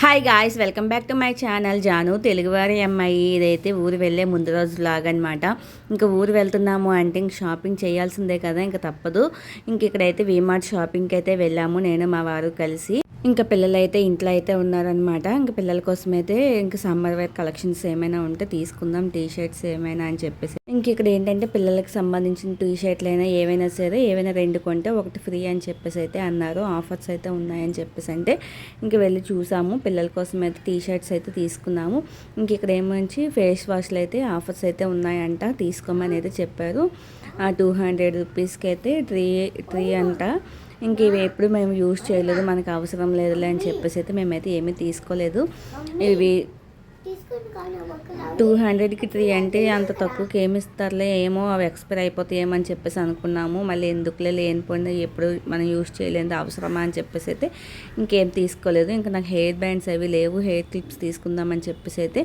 Hi guys, welcome back to my channel Janu తెలుగువారి అమ్మాయి. ఇదైతే ఊరు వెళ్ళే ముందు రోజు లాగ్ అనమాట. ఇంకా ఊరు వెళ్తున్నాము అంటే ఇంక షాపింగ్ చేయాల్సిందే కదా, ఇంకా తప్పదు. ఇంక ఇక్కడైతే వీమార్ట్ షాపింగ్కి అయితే వెళ్ళాము, నేను మా వారు కలిసి. ఇంకా పిల్లలైతే ఇంట్లో అయితే ఉన్నారనమాట. ఇంకా పిల్లల కోసం అయితే ఇంకా సమ్మర్ వేర్ కలెక్షన్స్ ఏమైనా ఉంటే తీసుకుందాం, టీ షర్ట్స్ ఏమైనా అని చెప్పేసి. ఇంక ఇక్కడ ఏంటంటే పిల్లలకి సంబంధించిన టీ షర్ట్లు అయినా ఏవైనా సరే ఏవైనా 2 కొంటే 1 ఫ్రీ అని చెప్పేసి అయితే అన్నారు. ఆఫర్స్ అయితే ఉన్నాయని చెప్పేసి అంటే ఇంక వెళ్ళి చూసాము. పిల్లల కోసం అయితే టీ షర్ట్స్ అయితే తీసుకున్నాము. ఇంక ఇక్కడ ఏమంచి ఫేస్ వాష్లు అయితే ఆఫర్స్ అయితే ఉన్నాయంట, తీసుకోమని అయితే చెప్పారు. 200 రూపీస్కి అయితే త్రీ అంట. ఇంక ఇవి ఎప్పుడు మేము యూజ్ చేయలేదు, మనకు అవసరం లేదులే అని చెప్పేసి అయితే మేమైతే ఏమీ తీసుకోలేదు. ఇవి 200కి 3 అంటే అంత తక్కువకి ఏమి ఇస్తారులే, ఏమో అవి ఎక్స్పైర్ అయిపోతాయేమో అని చెప్పేసి అనుకున్నాము. మళ్ళీ ఎందుకులే లేనిపోయింది, ఎప్పుడు మనం యూజ్ చేయలేదు, అవసరమా అని చెప్పేసి అయితే ఇంకేం తీసుకోలేదు. ఇంకా నాకు హెయిర్ బ్యాండ్స్ అవి లేవు, హెయిర్ క్లిప్స్ తీసుకుందామని చెప్పేసి అయితే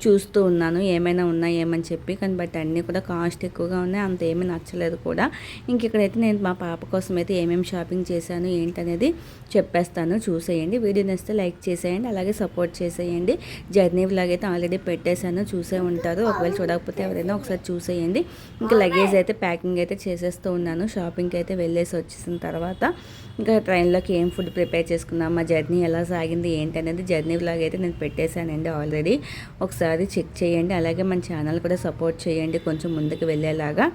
చూస్తూ ఉన్నాను ఏమైనా ఉన్నాయేమని చెప్పి. కానీ బట్ అన్నీ కూడా కాస్ట్ ఎక్కువగా ఉన్నాయి, అంత ఏమీ నచ్చలేదు కూడా. ఇంక ఇక్కడైతే నేను మా పాప కోసం అయితే ఏమేమి షాపింగ్ చేశాను ఏంటనేది చెప్పేస్తాను, చూసేయండి. వీడియో నచ్చితే లైక్ చేసేయండి, అలాగే సపోర్ట్ చేసేయండి. జర్నీ వ్లాగ్ అయితే ఆల్రెడీ పెట్టేశాను, చూసే ఉంటారు. ఒకవేళ చూడకపోతే ఎవరైనా ఒకసారి చూసేయండి. ఇంకా లగేజ్ అయితే ప్యాకింగ్ అయితే చేసేస్తూ ఉన్నాను. షాపింగ్కి అయితే వెళ్ళేసి వచ్చేసిన తర్వాత ఇంకా ట్రైన్లోకి ఏం ఫుడ్ ప్రిపేర్ చేసుకున్నాం, మా జర్నీ ఎలా సాగింది ఏంటనేది జర్నీ వ్లాగ్ అయితే నేను పెట్టేశానండి ఆల్రెడీ. ఒకసారి చెక్ చేయండి, అలాగే మన ఛానల్ కూడా సపోర్ట్ చేయండి కొంచెం ముందుకు వెళ్ళేలాగా.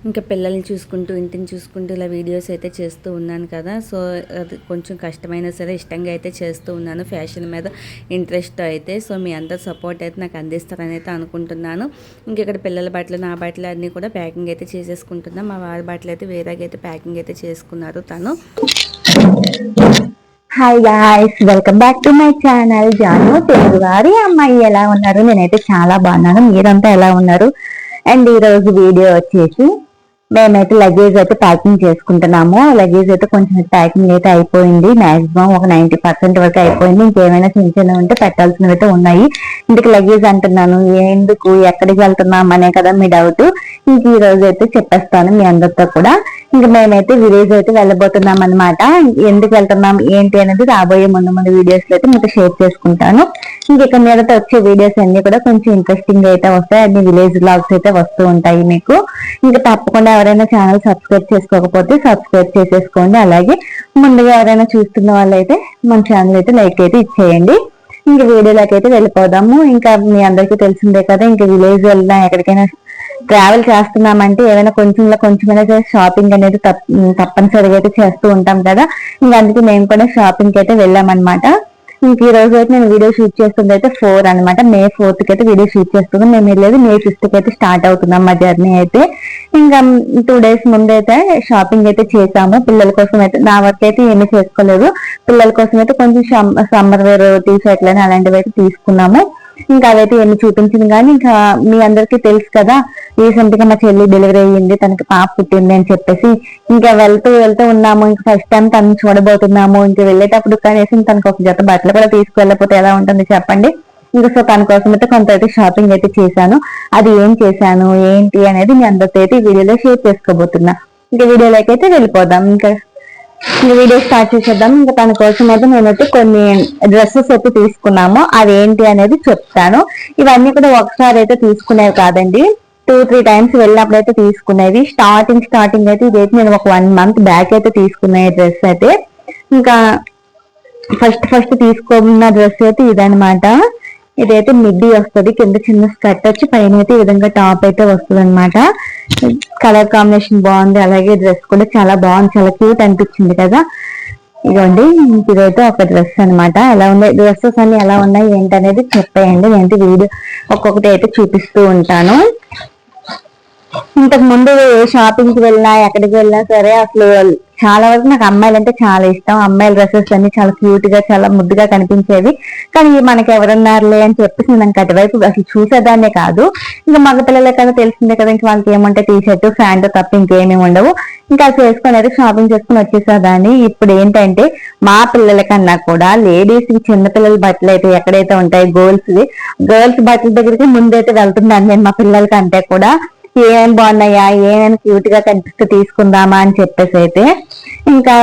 ఇంకా పిల్లల్ని చూసుకుంటూ ఇంటిని చూసుకుంటూ ఇలా వీడియోస్ అయితే చేస్తూ ఉన్నాను కదా. సో అది కొంచెం కష్టమైనా సరే ఇష్టంగా అయితే చేస్తూ ఉన్నాను, ఫ్యాషన్ మీద ఇంట్రెస్ట్ అయితే. సో మీ అందరు సపోర్ట్ అయితే నాకు అందిస్తారని అయితే అనుకుంటున్నాను. ఇంక ఇక్కడ పిల్లల బట్టలు నా బట్టలు అన్నీ కూడా ప్యాకింగ్ అయితే చేసేసుకుంటున్నాను. మా వారి బట్టలు అయితే వేరేగా అయితే ప్యాకింగ్ అయితే చేసుకున్నారు తను. Hi guys, welcome back to my channel Janu తెలుగువారి అమ్మాయి. ఎలా ఉన్నారు? నేనైతే చాలా బాగున్నాను, మీరంతా ఎలా ఉన్నారు? అండ్ ఈ రోజు వీడియో వచ్చేసి మేమైతే లగేజ్ అయితే ప్యాకింగ్ చేసుకుంటున్నాము. లగేజ్ అయితే కొంచెం ప్యాకింగ్ అయితే అయిపోయింది, మాక్సిమం ఒక 90% వరకు అయిపోయింది. ఇంకేమైనా చిన్న చిన్న ఉంటే పెట్టాల్సినవి అయితే ఉన్నాయి. ఇంటికి లగేజ్ అంటున్నాను, ఎందుకు ఎక్కడికి వెళ్తున్నాం అనే కదా మీ డౌట్. ఇంక ఈ రోజు అయితే చెప్పేస్తాను మీ అందరితో కూడా. ఇంక మేమైతే విలేజ్ అయితే వెళ్ళబోతున్నాం అనమాట. ఎందుకు వెళ్తున్నాం ఏంటి అనేది రాబోయే ముందు వీడియోస్ లో అయితే మీకు షేర్ చేసుకుంటాను. ఇంక ఇక్కడ మీదట వచ్చే వీడియోస్ అన్ని కూడా కొంచెం ఇంట్రెస్టింగ్ అయితే వస్తాయి, అన్ని విలేజ్ బ్లాగ్స్ అయితే వస్తూ ఉంటాయి మీకు. ఇంకా తప్పకుండా ఎవరైనా ఛానల్ సబ్స్క్రైబ్ చేసుకోకపోతే సబ్స్క్రైబ్ చేసేసుకోండి. అలాగే ముందుగా ఎవరైనా చూస్తున్న వాళ్ళైతే మన ఛానల్ అయితే లైక్ అయితే ఇచ్చేయండి. ఇంకా వీడియోలోకి అయితే వెళ్ళిపోదాము. ఇంకా మీ అందరికీ తెలిసిందే కదా, ఇంకా విలేజ్ వెళ్ళినా ఎక్కడికైనా ట్రావెల్ చేస్తున్నామంటే ఏమైనా కొంచెమైనా షాపింగ్ అనేది తప్పనిసరిగా అయితే చేస్తూ ఉంటాం కదా. ఇంకా అందుకే మేము కూడా షాపింగ్ అయితే వెళ్ళామన్నమాట. ఇంక ఈ రోజు అయితే నేను వీడియో షూట్ చేస్తుంది అయితే 4 అనమాట. May 4th కి అయితే వీడియో షూట్ చేస్తున్నాం. మేము వెళ్ళేది May 5th కి అయితే స్టార్ట్ అవుతున్నాం మా జర్నీ అయితే. ఇంకా 2 days ముందు అయితే షాపింగ్ అయితే చేసాము. పిల్లల కోసం అయితే నా వర్క్ అయితే ఏమీ చేసుకోలేదు, పిల్లల కోసం అయితే కొంచెం సమ్మర్ వేర్ టీ షర్ట్లు అని అలాంటివి అయితే తీసుకున్నాము. ఇంకా అవైతే ఏమి చూపించింది. కానీ ఇంకా మీ అందరికీ తెలుసు కదా, రీసెంట్ గా మా చెల్లి డెలివరీ అయ్యింది, తనకి పాప పుట్టింది అని చెప్పేసి ఇంకా వెళ్తూ ఉన్నాము. ఇంకా ఫస్ట్ టైం తను చూడబోతున్నాము. ఇంకా వెళ్ళేటప్పుడు కనీసం తనకు ఒక జత బట్టలు కూడా తీసుకువెళ్ళకపోతే ఎలా ఉంటుంది చెప్పండి. ఇంకా సో తన కోసం అయితే కొంత అయితే షాపింగ్ అయితే చేశాను. అది ఏం చేశాను ఏంటి అనేది మీ అందరితో అయితే ఈ వీడియోలో షేర్ చేసుకోబోతున్నా. ఇంకా వీడియోలోకి అయితే వెళ్ళిపోదాం. ఇంకా వీడియో స్టార్ట్ చేసేద్దాం. ఇంకా తన కోసం అయితే నేనైతే కొన్ని డ్రెస్సెస్ అయితే తీసుకున్నాము, అవి ఏంటి అనేది చెప్తాను. ఇవన్నీ కూడా ఒకసారి అయితే తీసుకునేవి కాదండి, 2-3 టైమ్స్ వెళ్ళినప్పుడు అయితే తీసుకునేవి. స్టార్టింగ్ అయితే ఇదైతే నేను ఒక 1 month బ్యాక్ అయితే తీసుకునే డ్రెస్ అయితే. ఇంకా ఫస్ట్ తీసుకున్న డ్రెస్ అయితే ఇదనమాట. ఇదైతే మిడ్డీ వస్తుంది, కింద చిన్న స్కర్ట్ వచ్చి పైన అయితే ఈ విధంగా టాప్ అయితే వస్తుంది అనమాట. కలర్ కాంబినేషన్ బాగుంది, అలాగే డ్రెస్ కూడా చాలా బాగుంది, చాలా క్యూట్ అనిపించింది కదా. ఇదిగోండి, ఇదైతే ఒక డ్రెస్ అనమాట. ఎలా ఉన్నాయి డ్రెస్సెస్ అన్ని ఎలా ఉన్నాయి ఏంటనేది చెప్పేయండి. నేను వీడియో ఒక్కొక్కటి అయితే చూపిస్తూ ఉంటాను. ఇంతకు ముందు షాపింగ్ కి వెళ్ళినా ఎక్కడికి వెళ్ళినా సరే అసలు చాలా వరకు నాకు అమ్మాయిలు అంటే చాలా ఇష్టం. అమ్మాయిల డ్రెస్సెస్ అన్ని చాలా క్యూట్ గా చాలా ముద్దుగా కనిపించేవి. కానీ మనకి ఎవరున్నారులే అని చెప్పేసి నేను అటువైపు అసలు చూసేదాన్నే కాదు. ఇంకా మగ పిల్లలే కదా, తెలిసిందే కదా, ఇంకా వాళ్ళకి ఏమంటే టీ షర్ట్ ప్యాంట్ తప్ప ఇంకేమీ ఉండవు. ఇంకా అది చేసుకొని అయితే షాపింగ్ చేసుకుని వచ్చేసేదాన్ని. ఇప్పుడు ఏంటంటే మా పిల్లల కన్నా కూడా లేడీస్ కి చిన్నపిల్లల బట్టలు అయితే ఎక్కడైతే ఉంటాయి గర్ల్స్ బట్టల దగ్గరికి ముందైతే వెళ్తున్నాను నేను, మా పిల్లల కంటే కూడా. ఏమేమి బాగున్నాయా, ఏమైనా క్యూట్ గా కనిపిస్తే తీసుకుందామా అని చెప్పేసి అయితే ఇంకా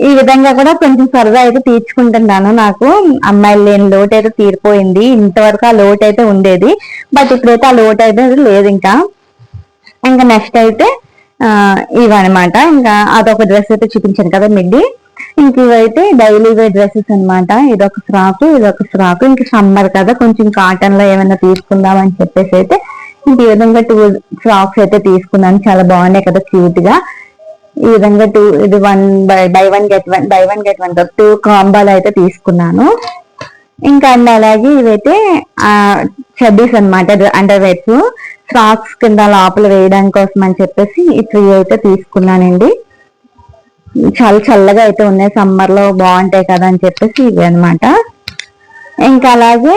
ఈ విధంగా కూడా కొంచెం సరదా అయితే తీర్చుకుంటున్నాను. నాకు అమ్మాయిలు లేని లోటు అయితే తీరిపోయింది. ఇంతవరకు ఆ లోటు అయితే ఉండేది, బట్ ఇప్పుడైతే ఆ లోటు అయితే లేదు. ఇంకా నెక్స్ట్ అయితే ఇవన్నమాట. ఇంకా అదొక డ్రెస్ అయితే చూపించాను కదా మిడ్డీ. ఇంక ఇవైతే డైలీ వేర్ డ్రెస్సెస్ అనమాట. ఇదొక ఫ్రాక్, ఇంక సమ్మర్ కదా కొంచెం కాటన్ లో ఏమైనా తీసుకుందాం అని చెప్పేసి అయితే ఇంక ఈ విధంగా 2 ఫ్రాక్స్ అయితే తీసుకున్నాను. చాలా బాగున్నాయి కదా క్యూట్ గా. ఈ విధంగా ఇది బై వన్ గెట్ వన్ 2 కాంబాలు అయితే తీసుకున్నాను. ఇంకా అలాగే ఇవైతే చెడ్డీస్ అనమాట, అండర్ వేర్స్ ఫ్రాక్స్ కింద లోపల వేయడానికి కోసం అని చెప్పేసి ఈ 3 అయితే తీసుకున్నానండి. చాలా చల్లగా అయితే ఉన్నాయి, సమ్మర్ లో బాగుంటాయి కదా అని చెప్పేసి ఇవి అనమాట. ఇంకా అలాగే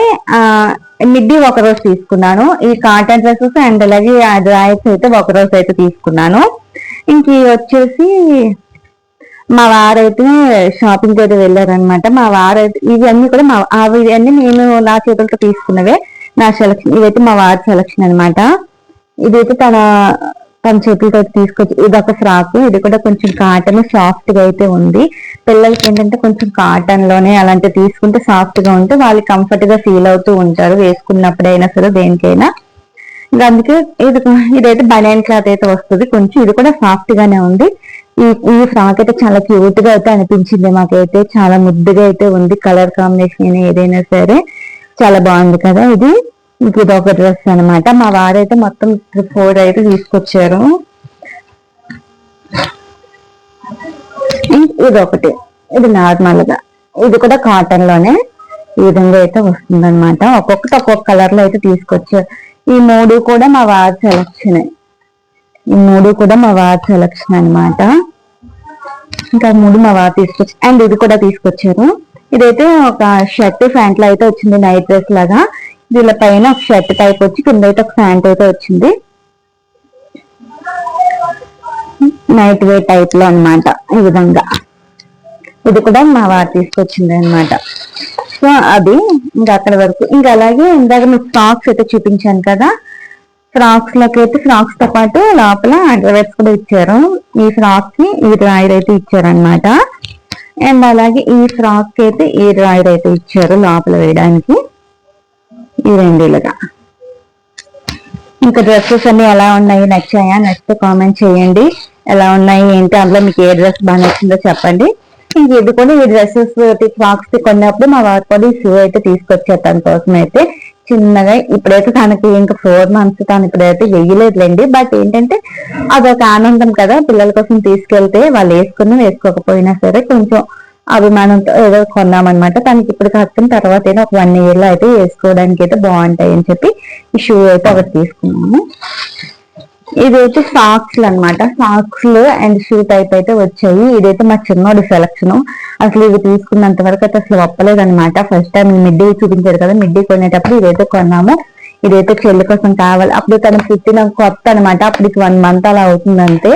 మిడ్డీ ఒక రోజు తీసుకున్నాను. ఈ కాటన్ డ్రెస్సెస్ అండ్ అలాగే డ్రాయర్స్ అయితే ఒక రోజు అయితే తీసుకున్నాను. ఇంక వచ్చేసి మా వారైతే షాపింగ్ అయితే వెళ్ళారనమాట. మా వారైతే ఇవన్నీ కూడా ఇవన్నీ నేను నా చేతులతో తీసుకున్నవే, నా సెలక్షన్. ఇవైతే మా వారి సెలక్షన్ అనమాట. ఇదైతే తన చేతులతో తీసుకొచ్చి ఇదొక ఫ్రాక్. ఇది కూడా కొంచెం కాటన్ సాఫ్ట్ గా అయితే ఉంది. పిల్లలకి ఏంటంటే కొంచెం కాటన్ లోనే అలాంటివి తీసుకుంటే సాఫ్ట్ గా ఉంటే వాళ్ళు కంఫర్ట్ గా ఫీల్ అవుతూ ఉంటారు వేసుకున్నప్పుడైనా సరే దేనికైనా. ఇంకా అందుకే ఇదైతే బనియన్ క్లాత్ అయితే వస్తుంది. కొంచెం ఇది కూడా సాఫ్ట్ గానే ఉంది. ఈ ఫ్రాక్ అయితే చాలా క్యూట్ గా అయితే అనిపించింది మాకైతే. చాలా ముద్దుగా అయితే ఉంది. కలర్ కాంబినేషన్ ఏదైనా సరే చాలా బాగుంది కదా ఇది. ఇది ఒక డ్రెస్ అనమాట. మా వారైతే మొత్తం 4 అయితే తీసుకొచ్చారు. ఇదొకటి, ఇది నార్మల్ గా, ఇది కూడా కాటన్ లోనే ఈ విధంగా అయితే వస్తుంది అనమాట. ఒక్కొక్కటి ఒక్కొక్క కలర్ లో అయితే తీసుకొచ్చారు. ఈ 3 కూడా మా వారి సెలక్షన్ అనమాట. ఇంకా 3 మా వారు తీసుకొచ్చారు. అండ్ ఇది కూడా తీసుకొచ్చారు. ఇదైతే ఒక షర్ట్ ప్యాంట్ లో అయితే వచ్చింది, నైట్ డ్రెస్ లాగా. దీని పైన ఒక షర్ట్ టైప్ వచ్చి కింద అయితే ఒక ప్యాంట్ అయితే వచ్చింది, నైట్ వేర్ టైప్ లో అనమాట. ఈ విధంగా ఇది కూడా మా వారు తీసుకొచ్చింది అనమాట. సో అది ఇంకా అక్కడ వరకు. ఇంకా అలాగే ఇందాక మీకు ఫ్రాక్స్ అయితే చూపించాను కదా, ఫ్రాక్స్ తో పాటు లోపల అండర్వేర్స్ కూడా ఇచ్చారు. ఈ ఫ్రాక్ కి ఈ డ్రాయర్ అయితే ఇచ్చారనమాట. అండ్ అలాగే ఈ ఫ్రాక్ కి అయితే ఈ డ్రాయర్ అయితే ఇచ్చారు లోపల వేయడానికి. ఈ రెండేళ్ళగా. ఇంకా డ్రెస్సెస్ అన్ని ఎలా ఉన్నాయి, నచ్చాయా? నచ్చితే కామెంట్ చేయండి. ఎలా ఉన్నాయి ఏంటి, అందులో మీకు ఏ డ్రెస్ బాగా నచ్చిందో చెప్పండి. ఇంక ఇది కూడా ఈ డ్రెస్సెస్ ఫ్రాక్స్ కొన్నప్పుడు మా వారు కూడా ఈ షూ అయితే తీసుకొచ్చారు తన కోసం అయితే చిన్నగా. ఇప్పుడైతే తనకి ఇంకా 4 months, తను ఇప్పుడైతే వెయ్యలేదులేండి. బట్ ఏంటంటే అదొక ఆనందం కదా, పిల్లల కోసం తీసుకెళ్తే వాళ్ళు వేసుకోకపోయినా సరే కొంచెం అభిమానంతో ఏదో కొన్నామన్నమాట. తనకి ఇప్పుడు కాకపోయిన తర్వాత ఏదో ఒక 1 year లో అయితే వేసుకోవడానికి అయితే బాగుంటాయి అని చెప్పి ఈ షూ అయితే ఒకటి తీసుకున్నాము. ఇదైతే సాక్స్ అనమాట. సాక్స్ అండ్ షూ టైప్ అయితే వచ్చాయి. ఇదైతే మా చిన్నోడి సెలక్షన్. అసలు ఇవి తీసుకున్నంత వరకు అయితే అసలు ఒప్పలేదనమాట. ఫస్ట్ టైం మిడ్డీ చూపించారు కదా, మిడ్డీ కొనేటప్పుడు ఇదైతే కొన్నాము. ఇదైతే చెల్లి కోసం కావాలి. అప్పుడు తను పుట్టిన కొత్త అనమాట, అప్పటికి 1 month అలా అవుతుందంటే.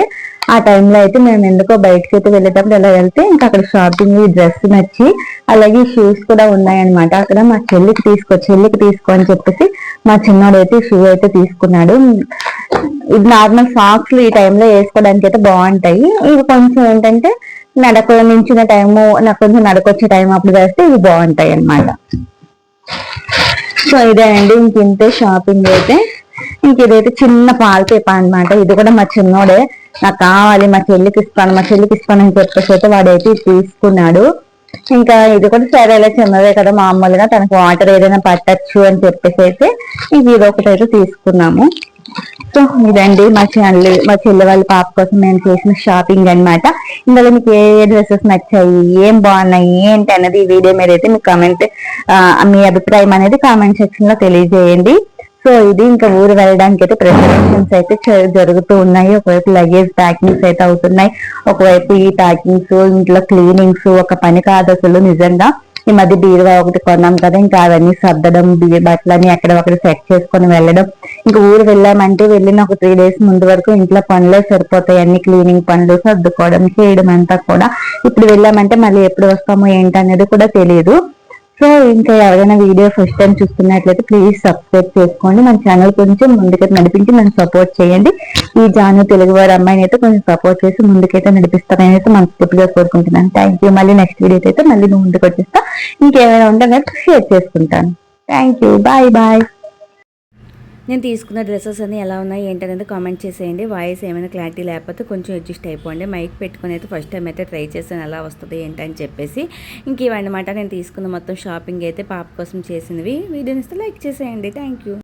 ఆ టైంలో అయితే మేము ఎందుకో బయటకి అయితే వెళ్ళేటప్పుడు ఇలా వెళ్తే ఇంకా అక్కడ షాపింగ్, ఈ డ్రెస్ నచ్చి అలాగే షూస్ కూడా ఉన్నాయన్నమాట. అక్కడ మా చెల్లికి తీసుకో అని చెప్పేసి మా చిన్నోడు అయితే షూ అయితే తీసుకున్నాడు. ఇది నార్మల్ సాక్స్ ఈ టైంలో వేసుకోవడానికి అయితే బాగుంటాయి. ఇవి కొంచెం ఏంటంటే నించిన టైము, నాకు కొంచెం నడకొచ్చే టైం అప్పుడు వేస్తే ఇవి బాగుంటాయి అన్నమాట. సో ఇదేనండి, ఇంతే షాపింగ్ అయితే. ఇదైతే చిన్న పాల పేప అనమాట. ఇది కూడా మా చిన్నోడే నాకు కావాలి, మా చెల్లికి ఇస్తాను అని చెప్పేసి అయితే వాడైతే తీసుకున్నాడు. ఇంకా ఇది కూడా సరేలే చిన్నదే కదా, మామూలుగా తనకు వాటర్ ఏదైనా పట్టచ్చు అని చెప్పేసి అయితే ఇది ఒకటి అయితే తీసుకున్నాము. సో ఇదండి మా చెల్లి వాళ్ళ పాప కోసం నేను చేసిన షాపింగ్ అనమాట. ఇందులో మీకు ఏ డ్రెస్సెస్ నచ్చాయి, ఏం బాగున్నాయి ఏంటి అనేది ఈ వీడియో మీద అయితే మీకు మీ అభిప్రాయం అనేది కామెంట్ సెక్షన్ లో తెలియజేయండి. సో ఇది ఇంకా ఊరు వెళ్ళడానికి అయితే ప్రిపరేషన్స్ అయితే జరుగుతూ ఉన్నాయి. ఒకవైపు లగేజ్ ప్యాకింగ్స్ అయితే అవుతున్నాయి, ఒకవైపు ఈ ప్యాకింగ్స్, ఇంట్లో క్లీనింగ్స్ ఒక పని కాదు అసలు నిజంగా. ఈ మధ్య బీరువా ఒకటి కొన్నాం కదా, ఇంకా అవన్నీ సర్దడం, బట్టలని అక్కడ ఒకటి సెట్ చేసుకొని వెళ్ళడం. ఇంకా ఊరు వెళ్ళామంటే వెళ్ళిన ఒక 3 days ముందు వరకు ఇంట్లో పనులే సరిపోతాయి, అన్ని క్లీనింగ్ పనులు సర్దుకోవడం చేయడం అంతా కూడా. ఇప్పుడు వెళ్ళామంటే మళ్ళీ ఎప్పుడు వస్తామో ఏంటనేది కూడా తెలియదు. సో ఇంకా ఎవరైనా వీడియో ఫస్ట్ టైం చూస్తున్నట్లయితే ప్లీజ్ సబ్స్క్రైబ్ చేసుకోండి. మన ఛానల్ కొంచెం ముందుకైతే నడిపించి నన్ను సపోర్ట్ చేయండి. ఈ జాను తెలుగువారి అమ్మాయిని అయితే కొంచెం సపోర్ట్ చేసి ముందుకైతే నడిపిస్తారని అయితే మనస్ఫూర్తిగా కోరుకుంటున్నాను. Thank you. మళ్ళీ నెక్స్ట్ వీడియో అయితే మళ్ళీ ముందుకు వచ్చేస్తా. ఇంకేమైనా ఉంటే నాకు షేర్ చేసుకుంటాను. Thank you. Bye bye. నేను తీసుకున్న డ్రెస్సెస్ అన్నీ ఎలా ఉన్నాయి ఏంటనేది కామెంట్ చేసేయండి. వాయిస్ ఏమైనా క్లారిటీ లేకపోతే కొంచెం అడ్జస్ట్ అయిపోండి. మైక్ పెట్టుకుని అయితే ఫస్ట్ టైం అయితే ట్రై చేశాను ఎలా వస్తుంది ఏంటని చెప్పేసి. ఇంక ఇవన్నమాట నేను తీసుకున్న మొత్తం షాపింగ్ అయితే పాప కోసం చేసినవి. వీడియోని ఇస్తే లైక్ చేసేయండి. Thank you.